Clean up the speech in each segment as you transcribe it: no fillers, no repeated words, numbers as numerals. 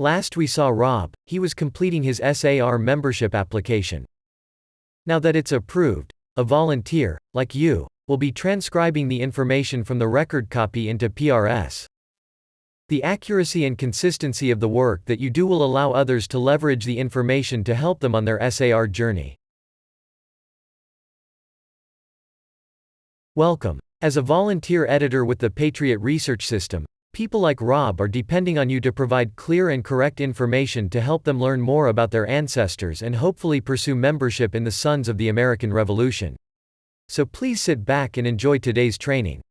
Last we saw Rob, he was completing his SAR membership application. Now that it's approved, a volunteer, like you, will be transcribing the information from the record copy into PRS. The accuracy and consistency of the work that you do will allow others to leverage the information to help them on their SAR journey. Welcome. As a volunteer editor with the Patriot Research System, people like Rob are depending on you to provide clear and correct information to help them learn more about their ancestors and hopefully pursue membership in the Sons of the American Revolution. So please sit back and enjoy today's training.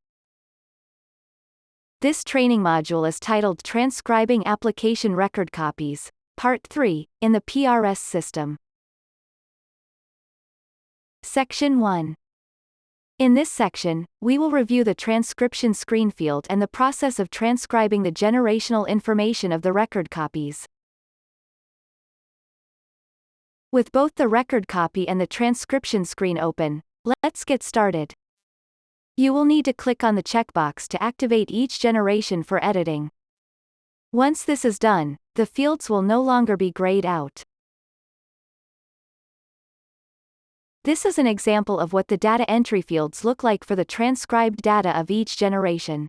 This training module is titled Transcribing Application Record Copies, Part 3, in the PRS system. Section 1. In this section, we will review the transcription screen field and the process of transcribing the generational information of the record copies. With both the record copy and the transcription screen open, let's get started. You will need to click on the checkbox to activate each generation for editing. Once this is done, the fields will no longer be grayed out. This is an example of what the data entry fields look like for the transcribed data of each generation.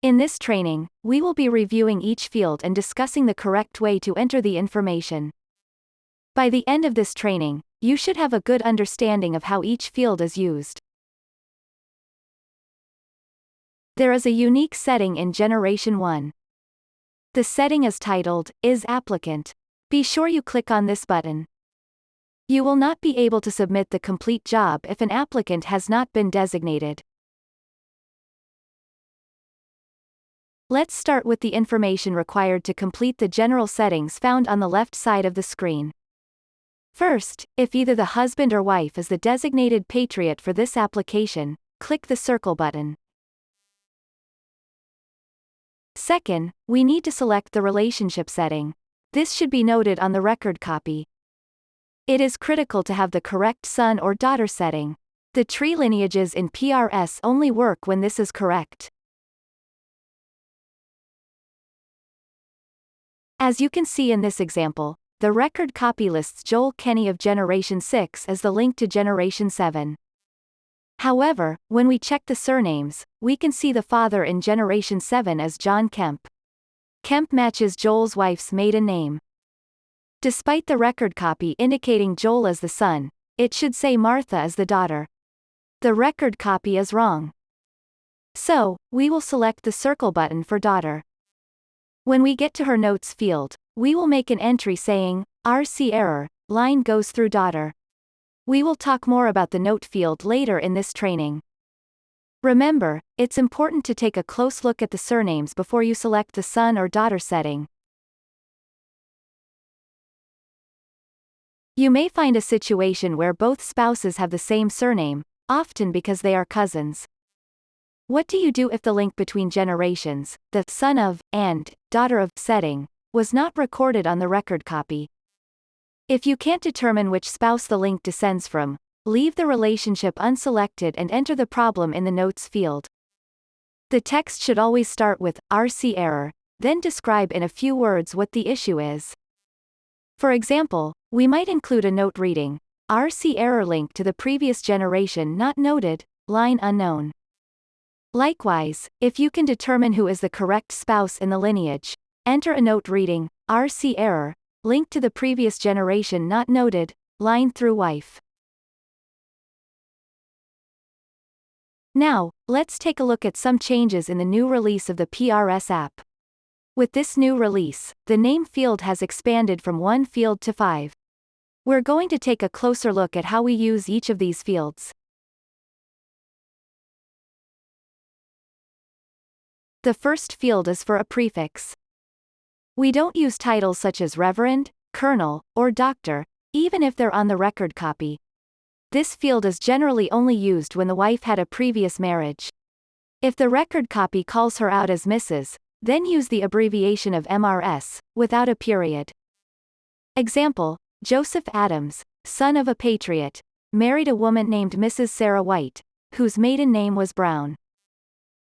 In this training, we will be reviewing each field and discussing the correct way to enter the information. By the end of this training, you should have a good understanding of how each field is used. There is a unique setting in Generation 1. The setting is titled, Is Applicant? Be sure you click on this button. You will not be able to submit the complete job if an applicant has not been designated. Let's start with the information required to complete the general settings found on the left side of the screen. First, if either the husband or wife is the designated patriot for this application, click the circle button. Second, we need to select the relationship setting. This should be noted on the record copy. It is critical to have the correct son or daughter setting. The tree lineages in PRS only work when this is correct. As you can see in this example, the record copy lists Joel Kenny of Generation 6 as the link to Generation 7. However, when we check the surnames, we can see the father in Generation 7 as John Kemp. Kemp matches Joel's wife's maiden name. Despite the record copy indicating Joel as the son, it should say Martha as the daughter. The record copy is wrong. So, we will select the circle button for daughter. When we get to her notes field, we will make an entry saying, RC error, line goes through daughter. We will talk more about the note field later in this training. Remember, it's important to take a close look at the surnames before you select the son or daughter setting. You may find a situation where both spouses have the same surname, often because they are cousins. What do you do if the link between generations, the son of, and, daughter of, setting, was not recorded on the record copy? If you can't determine which spouse the link descends from, leave the relationship unselected and enter the problem in the notes field. The text should always start with, RC error, then describe in a few words what the issue is. For example, we might include a note reading, RC error link to the previous generation not noted, line unknown. Likewise, if you can determine who is the correct spouse in the lineage, enter a note reading, RC error, link to the previous generation not noted, line through wife. Now, let's take a look at some changes in the new release of the PRS app. With this new release, the name field has expanded from 1 field to 5. We're going to take a closer look at how we use each of these fields. The first field is for a prefix. We don't use titles such as Reverend, Colonel, or Doctor, even if they're on the record copy. This field is generally only used when the wife had a previous marriage. If the record copy calls her out as Mrs., then use the abbreviation of MRS, without a period. Example, Joseph Adams, son of a patriot, married a woman named Mrs. Sarah White, whose maiden name was Brown.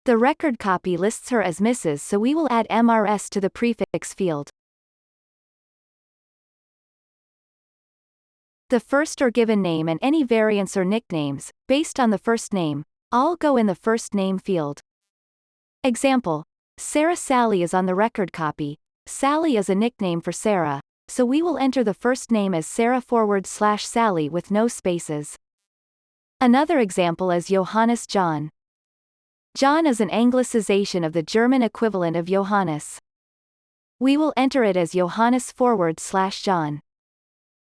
The record copy lists her as Mrs., so we will add MRS to the prefix field. The first or given name and any variants or nicknames, based on the first name, all go in the first name field. Example: Sarah Sally is on the record copy. Sally is a nickname for Sarah, so we will enter the first name as Sarah/Sally with no spaces. Another example is Johannes John. John is an anglicization of the German equivalent of Johannes. We will enter it as Johannes/John.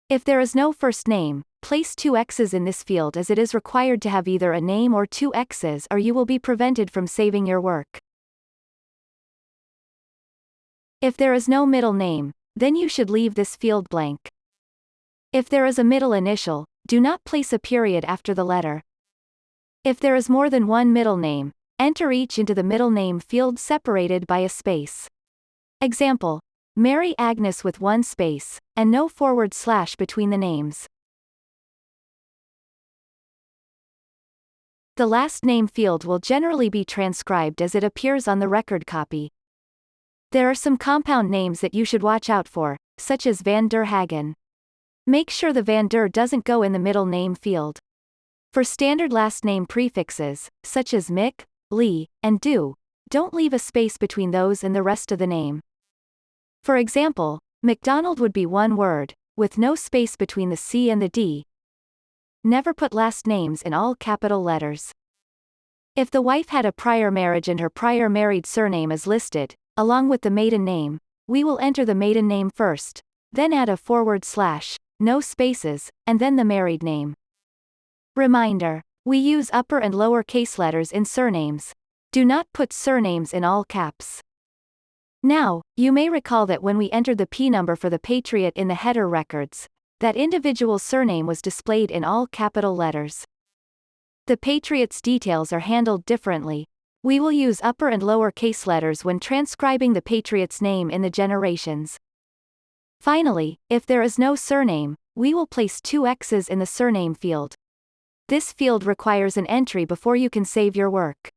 If there is no first name, place 2 X's in this field as it is required to have either a name or 2 X's or you will be prevented from saving your work. If there is no middle name, then you should leave this field blank. If there is a middle initial, do not place a period after the letter. If there is more than one middle name, enter each into the middle name field separated by a space. Example: Mary Agnes with 1 space, and no / between the names. The last name field will generally be transcribed as it appears on the record copy. There are some compound names that you should watch out for, such as Van der Hagen. Make sure the Van der doesn't go in the middle name field. For standard last name prefixes, such as Mick, Lee, and Du, don't leave a space between those and the rest of the name. For example, McDonald would be one word, with no space between the C and the D. Never put last names in all capital letters. If the wife had a prior marriage and her prior married surname is listed, along with the maiden name, we will enter the maiden name first, then add a /, no spaces, and then the married name. Reminder: we use upper and lower case letters in surnames. Do not put surnames in all caps. Now, you may recall that when we entered the P number for the Patriot in the header records, that individual surname was displayed in all capital letters. The Patriot's details are handled differently. We will use upper and lower case letters when transcribing the Patriot's name in the generations. Finally, if there is no surname, we will place 2 X's in the surname field. This field requires an entry before you can save your work.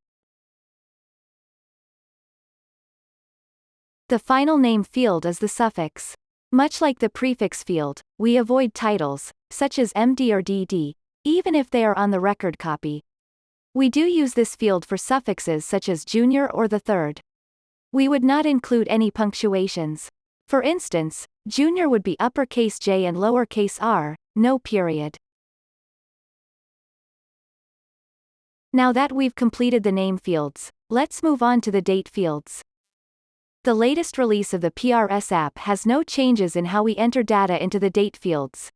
The final name field is the suffix. Much like the prefix field, we avoid titles, such as MD or DD, even if they are on the record copy. We do use this field for suffixes such as junior or the third. We would not include any punctuations. For instance, junior would be uppercase J and lowercase r, no period. Now that we've completed the name fields, let's move on to the date fields. The latest release of the PRS app has no changes in how we enter data into the date fields.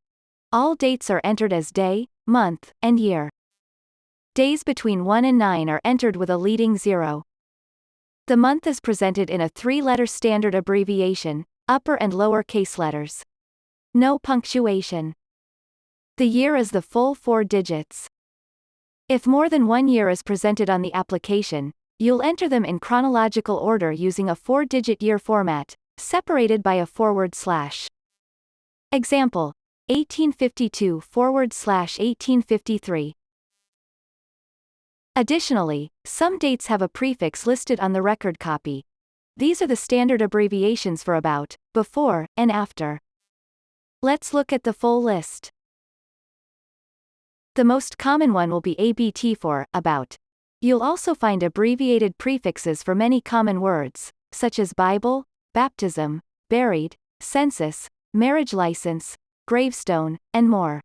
All dates are entered as day, month, and year. Days between 1 and 9 are entered with a leading 0. The month is presented in a 3-letter standard abbreviation, upper and lower case letters. No punctuation. The year is the full 4 digits. If more than one year is presented on the application, you'll enter them in chronological order using a 4-digit year format, separated by a /. Example: 1852/1853. Additionally, some dates have a prefix listed on the record copy. These are the standard abbreviations for about, before, and after. Let's look at the full list. The most common one will be ABT for about. You'll also find abbreviated prefixes for many common words, such as Bible, baptism, buried, census, marriage license, gravestone, and more.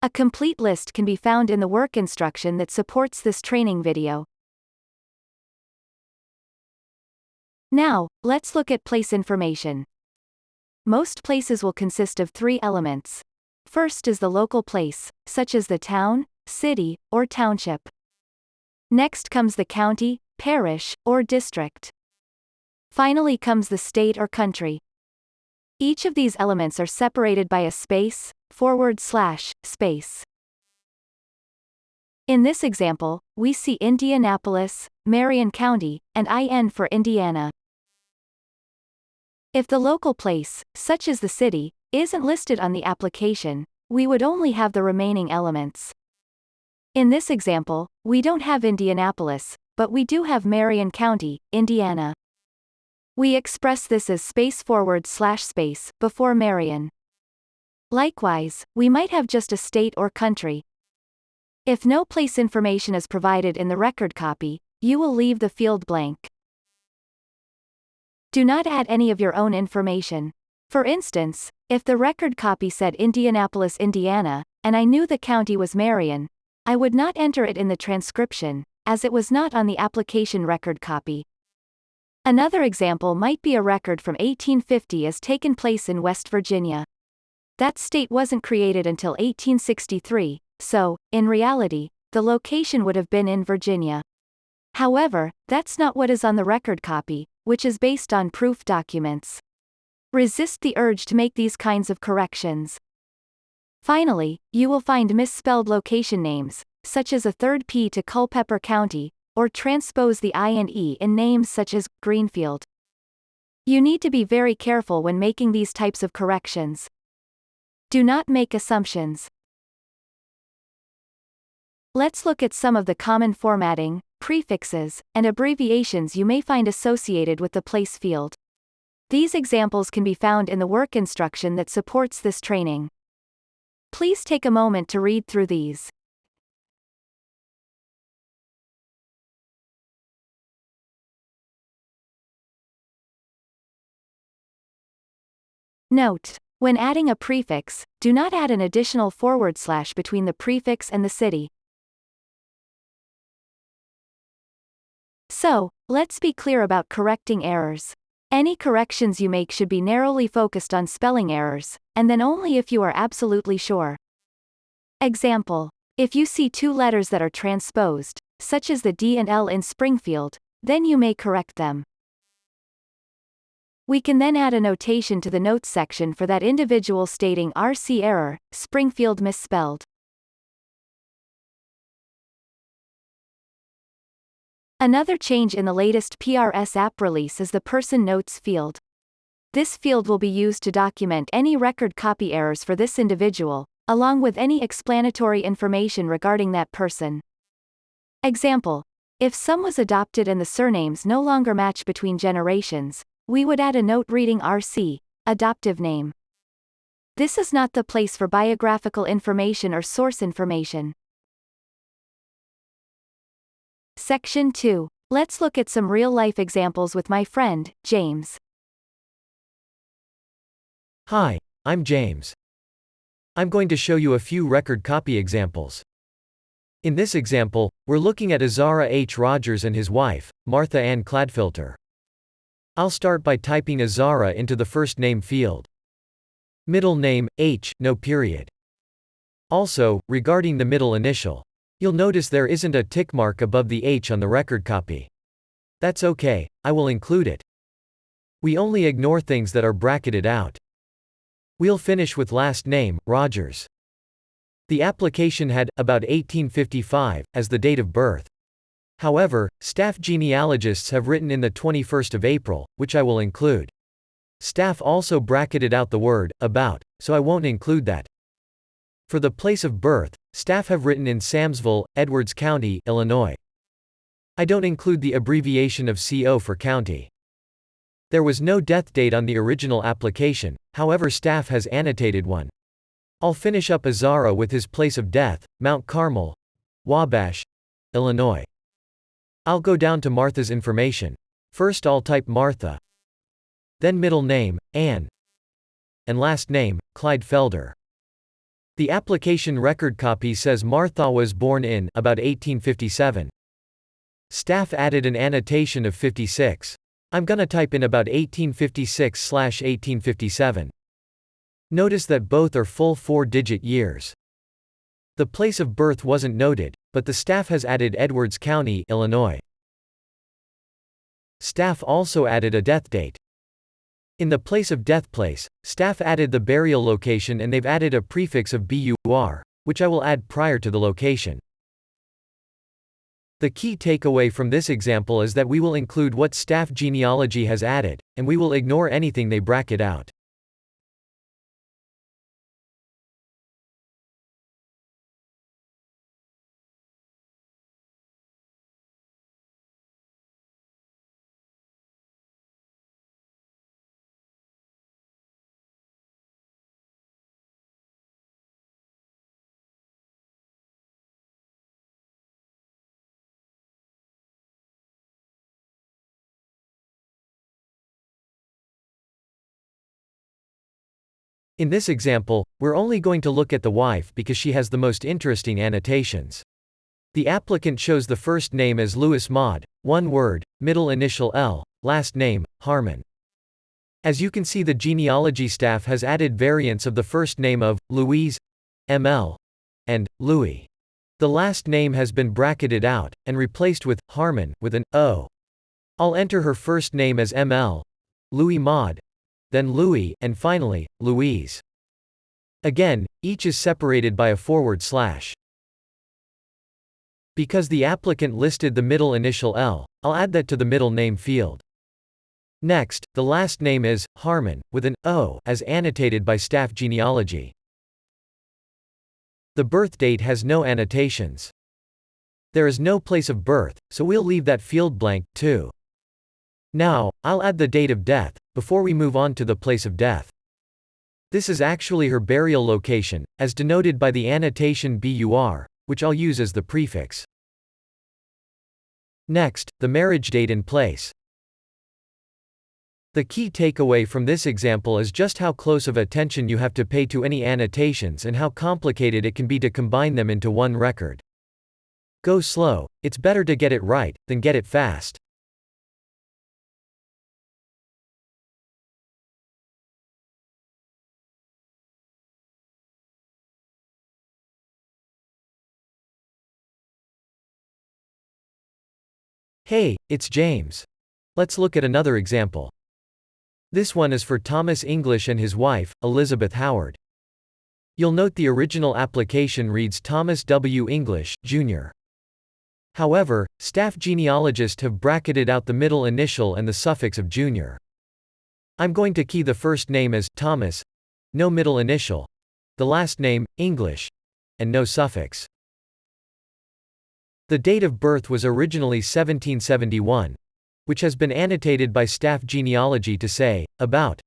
A complete list can be found in the work instruction that supports this training video. Now, let's look at place information. Most places will consist of 3 elements. First is the local place, such as the town, city, or township. Next comes the county, parish, or district. Finally comes the state or country. Each of these elements are separated by a space, / space. In this example, we see Indianapolis, Marion County, and IN for Indiana. If the local place, such as the city, isn't listed on the application, we would only have the remaining elements. In this example, we don't have Indianapolis, but we do have Marion County, Indiana. We express this as space / space before Marion. Likewise, we might have just a state or country. If no place information is provided in the record copy, you will leave the field blank. Do not add any of your own information. For instance, if the record copy said Indianapolis, Indiana, and I knew the county was Marion, I would not enter it in the transcription, as it was not on the application record copy. Another example might be a record from 1850 as taken place in West Virginia. That state wasn't created until 1863, so, in reality, the location would have been in Virginia. However, that's not what is on the record copy, which is based on proof documents. Resist the urge to make these kinds of corrections. Finally, you will find misspelled location names, such as a third P to Culpeper County, or transpose the I and E in names such as Greenfield. You need to be very careful when making these types of corrections. Do not make assumptions. Let's look at some of the common formatting, prefixes, and abbreviations you may find associated with the place field. These examples can be found in the work instruction that supports this training. Please take a moment to read through these. Note: when adding a prefix, do not add an additional / between the prefix and the city. So, let's be clear about correcting errors. Any corrections you make should be narrowly focused on spelling errors, and then only if you are absolutely sure. Example: if you see two letters that are transposed, such as the D and L in Springfield, then you may correct them. We can then add a notation to the notes section for that individual stating RC error, Springfield misspelled. Another change in the latest PRS app release is the Person Notes field. This field will be used to document any record copy errors for this individual, along with any explanatory information regarding that person. Example: if some was adopted and the surnames no longer match between generations, we would add a note reading RC, adoptive name. This is not the place for biographical information or source information. Section 2. Let's look at some real-life examples with my friend, James. Hi, I'm James. I'm going to show you a few record copy examples. In this example, we're looking at Azara H. Rogers and his wife, Martha Ann Cladfilter. I'll start by typing Azara into the first name field. Middle name, H, no period. Also, regarding the middle initial, you'll notice there isn't a tick mark above the H on the record copy. That's okay, I will include it. We only ignore things that are bracketed out. We'll finish with last name, Rogers. The application had, about 1855, as the date of birth. However, staff genealogists have written in the 21st of April, which I will include. Staff also bracketed out the word, about, so I won't include that. For the place of birth, staff have written in Samsville, Edwards County, Illinois. I don't include the abbreviation of CO for county. There was no death date on the original application, however staff has annotated one. I'll finish up Azara with his place of death, Mount Carmel, Wabash, Illinois. I'll go down to Martha's information. First I'll type Martha. Then middle name, Ann. And last name, Clydfelder. The application record copy says Martha was born in about 1857. Staff added an annotation of 56. I'm gonna type in about 1856/1857. Notice that both are full 4-digit years. The place of birth wasn't noted, but the staff has added Edwards County, Illinois. Staff also added a death date. In the place of death place, staff added the burial location and they've added a prefix of BUR, which I will add prior to the location. The key takeaway from this example is that we will include what staff genealogy has added, and we will ignore anything they bracket out. In this example, we're only going to look at the wife because she has the most interesting annotations. The applicant shows the first name as Louis Maud, one word, middle initial L, last name, Harmon. As you can see, the genealogy staff has added variants of the first name of Louise, ML, and Louis. The last name has been bracketed out, and replaced with Harmon, with an O. I'll enter her first name as ML, Louis Maud, then Louis, and finally, Louise. Again, each is separated by a forward slash. Because the applicant listed the middle initial L, I'll add that to the middle name field. Next, the last name is Harmon, with an O, as annotated by staff genealogy. The birth date has no annotations. There is no place of birth, so we'll leave that field blank, too. Now, I'll add the date of death, before we move on to the place of death. This is actually her burial location, as denoted by the annotation BUR, which I'll use as the prefix. Next, the marriage date and place. The key takeaway from this example is just how close of attention you have to pay to any annotations and how complicated it can be to combine them into one record. Go slow, it's better to get it right, than get it fast. Hey, it's James. Let's look at another example. This one is for Thomas English and his wife, Elizabeth Howard. You'll note the original application reads Thomas W. English, Jr. However, staff genealogists have bracketed out the middle initial and the suffix of Jr. I'm going to key the first name as Thomas, no middle initial, the last name, English, and no suffix. The date of birth was originally 1771, which has been annotated by staff genealogy to say, about,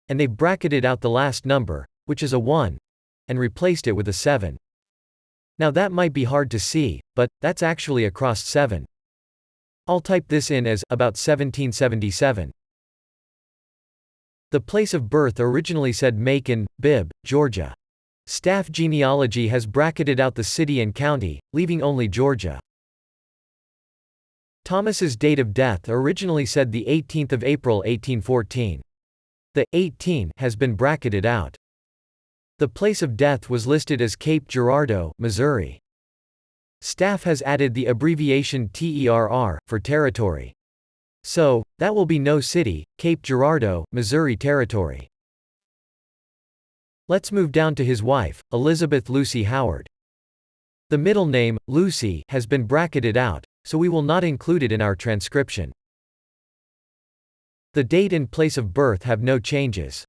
and they've bracketed out the last number, which is a 1, and replaced it with a 7. Now that might be hard to see, but that's actually a crossed 7. I'll type this in as about 1777. The place of birth originally said Macon, Bibb, Georgia. Staff genealogy has bracketed out the city and county, leaving only Georgia. Thomas's date of death originally said the 18th of April 1814. The 18 has been bracketed out. The place of death was listed as Cape Girardeau, Missouri. Staff has added the abbreviation TERR for territory. So, that will be no city, Cape Girardeau, Missouri Territory. Let's move down to his wife, Elizabeth Lucy Howard. The middle name, Lucy, has been bracketed out, so we will not include it in our transcription. The date and place of birth have no changes.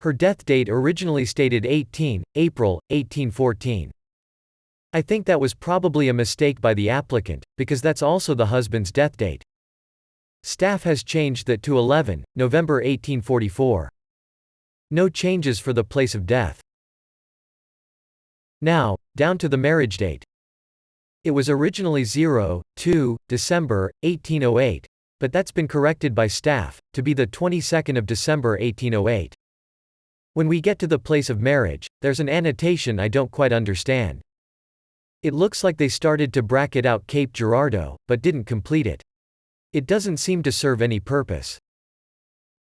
Her death date originally stated 18 April 1814. I think that was probably a mistake by the applicant, because that's also the husband's death date. Staff has changed that to 11 November 1844. No changes for the place of death. Now, down to the marriage date. It was originally 02 December 1808, but that's been corrected by staff to be the 22nd of December 1808. When we get to the place of marriage, there's an annotation I don't quite understand. It looks like they started to bracket out Cape Girardeau, but didn't complete it. It doesn't seem to serve any purpose.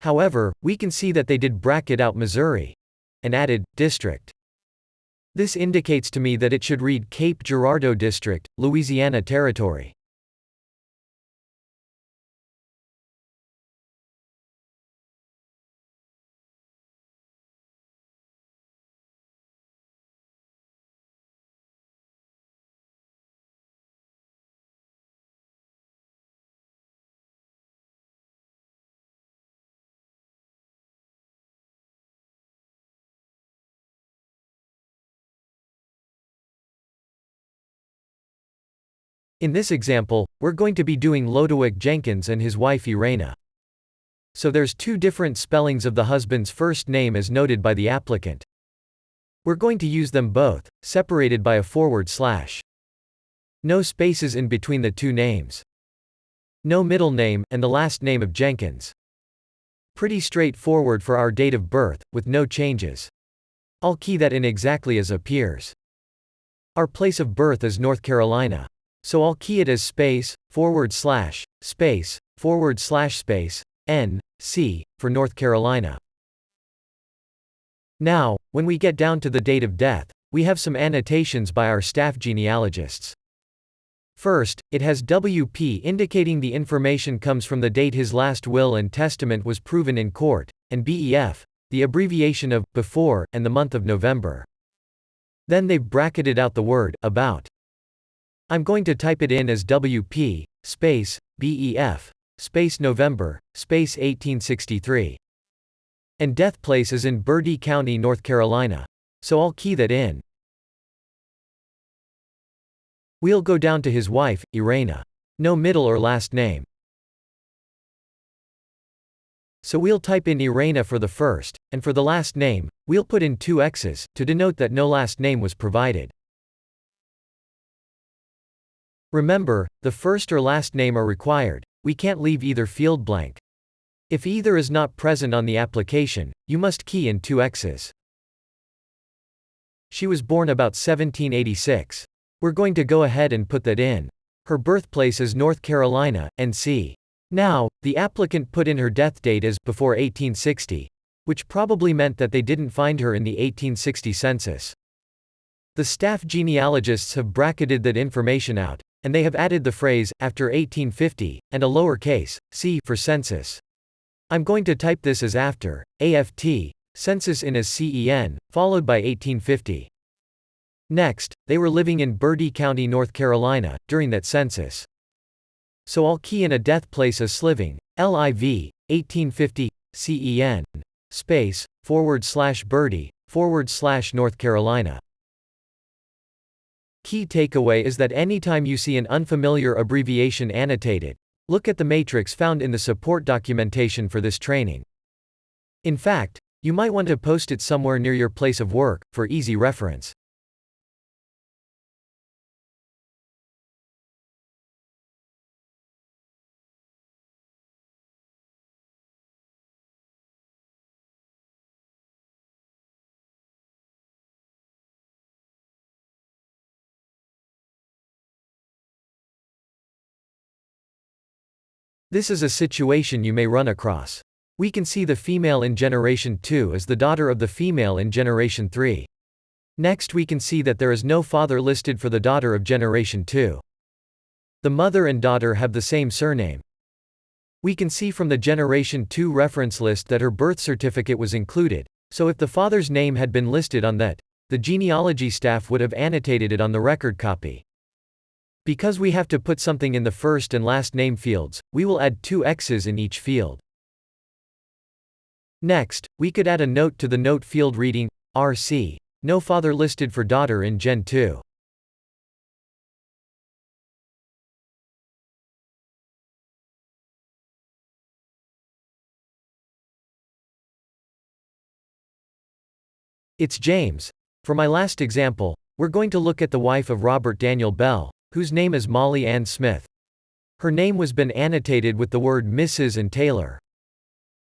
However, we can see that they did bracket out Missouri and added district. This indicates to me that it should read Cape Girardeau District, Louisiana Territory. In this example, we're going to be doing Lodowick Jenkins and his wife Irena. So there's two different spellings of the husband's first name as noted by the applicant. We're going to use them both, separated by a forward slash. No spaces in between the two names. No middle name, and the last name of Jenkins. Pretty straightforward for our date of birth, with no changes. I'll key that in exactly as appears. Our place of birth is North Carolina. So I'll key it as space, space, space, NC, for North Carolina. Now, when we get down to the date of death, we have some annotations by our staff genealogists. First, it has WP indicating the information comes from the date his last will and testament was proven in court, and BEF, the abbreviation of before and the month of November. Then they've bracketed out the word about. I'm going to type it in as WP, space, BEF, space November, space 1863. And death place is in Bertie County, North Carolina. So I'll key that in. We'll go down to his wife, Irena. No middle or last name. So we'll type in Irena for the first, and for the last name, we'll put in 2 X's, to denote that no last name was provided. Remember, the first or last name are required, we can't leave either field blank. If either is not present on the application, you must key in 2 X's. She was born about 1786. We're going to go ahead and put that in. Her birthplace is North Carolina, NC. Now, the applicant put in her death date as before 1860, which probably meant that they didn't find her in the 1860 census. The staff genealogists have bracketed that information out, and they have added the phrase, after 1850, and a lowercase, c, for census. I'm going to type this as after, AFT, census in as CEN, followed by 1850. Next, they were living in Bertie County, North Carolina, during that census. So I'll key in a death place as Sliving, LIV, 1850, CEN, space, /Bertie, /North Carolina. Key takeaway is that anytime you see an unfamiliar abbreviation annotated, look at the matrix found in the support documentation for this training. In fact, you might want to post it somewhere near your place of work, for easy reference. This is a situation you may run across. We can see the female in generation 2 is the daughter of the female in generation 3. Next we can see that there is no father listed for the daughter of generation 2. The mother and daughter have the same surname. We can see from the generation 2 reference list that her birth certificate was included, so if the father's name had been listed on that, the genealogy staff would have annotated it on the record copy. Because we have to put something in the first and last name fields, we will add 2 X's in each field. Next, we could add a note to the note field reading, RC, no father listed for daughter in Gen 2. It's James. For my last example, we're going to look at the wife of Robert Daniel Bell, whose name is Molly Ann Smith. Her name was been annotated with the word Mrs. and Taylor.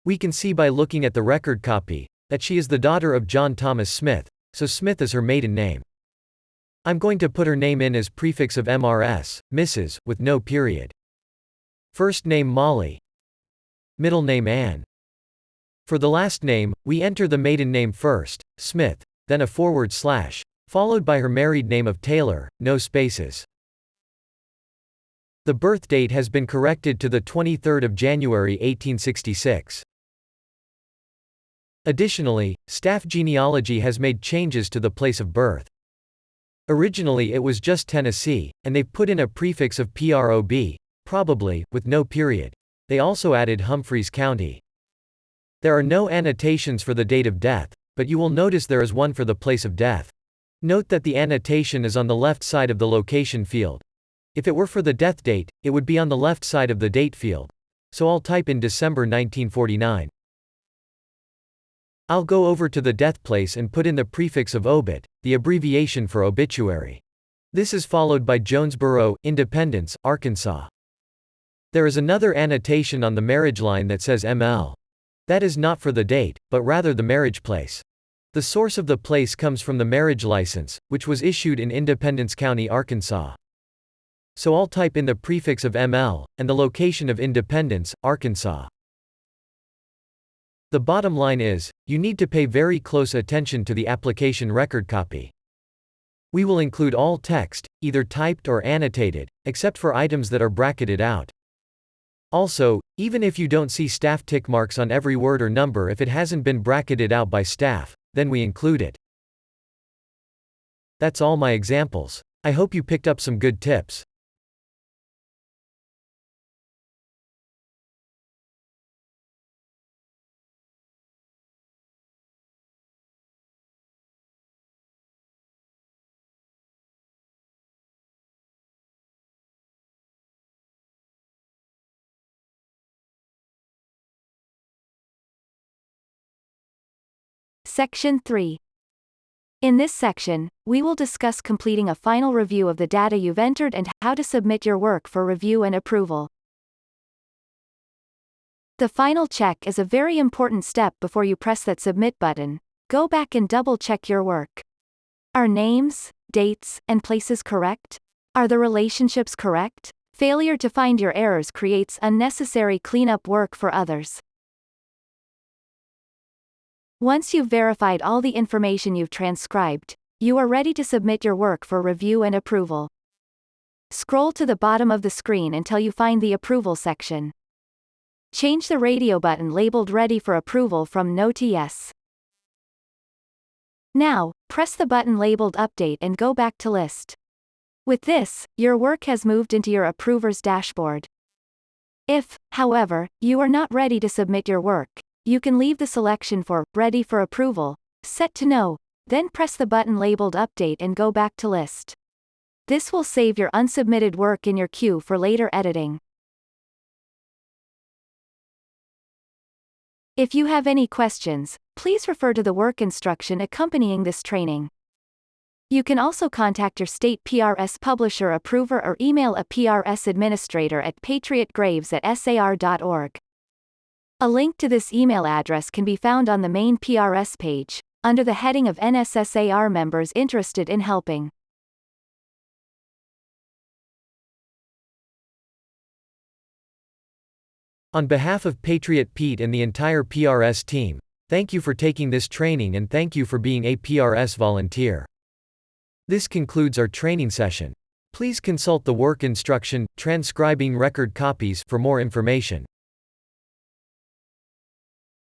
We can see by looking at the record copy, that she is the daughter of John Thomas Smith, so Smith is her maiden name. I'm going to put her name in as prefix of MRS, Mrs., with no period. First name Molly. Middle name Ann. For the last name, we enter the maiden name first, Smith, then a /, followed by her married name of Taylor, no spaces. The birth date has been corrected to the 23rd of January 1866. Additionally, staff genealogy has made changes to the place of birth. Originally it was just Tennessee, and they've put in a prefix of PROB, probably, with no period. They also added Humphreys County. There are no annotations for the date of death, but you will notice there is one for the place of death. Note that the annotation is on the left side of the location field. If it were for the death date, it would be on the left side of the date field. So I'll type in December 1949. I'll go over to the death place and put in the prefix of obit, the abbreviation for obituary. This is followed by Jonesboro, Independence, Arkansas. There is another annotation on the marriage line that says ML. That is not for the date, but rather the marriage place. The source of the place comes from the marriage license, which was issued in Independence County, Arkansas. So I'll type in the prefix of ML, and the location of Independence, Arkansas. The bottom line is, you need to pay very close attention to the application record copy. We will include all text, either typed or annotated, except for items that are bracketed out. Also, even if you don't see staff tick marks on every word or number if it hasn't been bracketed out by staff, then we include it. That's all my examples. I hope you picked up some good tips. Section 3. In this section, we will discuss completing a final review of the data you've entered and how to submit your work for review and approval. The final check is a very important step before you press that submit button. Go back and double-check your work. Are names, dates, and places correct? Are the relationships correct? Failure to find your errors creates unnecessary cleanup work for others. Once you've verified all the information you've transcribed, you are ready to submit your work for review and approval. Scroll to the bottom of the screen until you find the Approval section. Change the radio button labeled Ready for Approval from No to Yes. Now, press the button labeled Update and go back to List. With this, your work has moved into your Approver's dashboard. If, however, you are not ready to submit your work, you can leave the selection for Ready for Approval set to No, then press the button labeled Update and go back to List. This will save your unsubmitted work in your queue for later editing. If you have any questions, please refer to the work instruction accompanying this training. You can also contact your state PRS publisher approver or email a PRS administrator at patriotgraves@sar.org. A link to this email address can be found on the main PRS page, under the heading of NSSAR members interested in helping. On behalf of Patriot Pete and the entire PRS team, thank you for taking this training and thank you for being a PRS volunteer. This concludes our training session. Please consult the work instruction, Transcribing Record Copies for more information.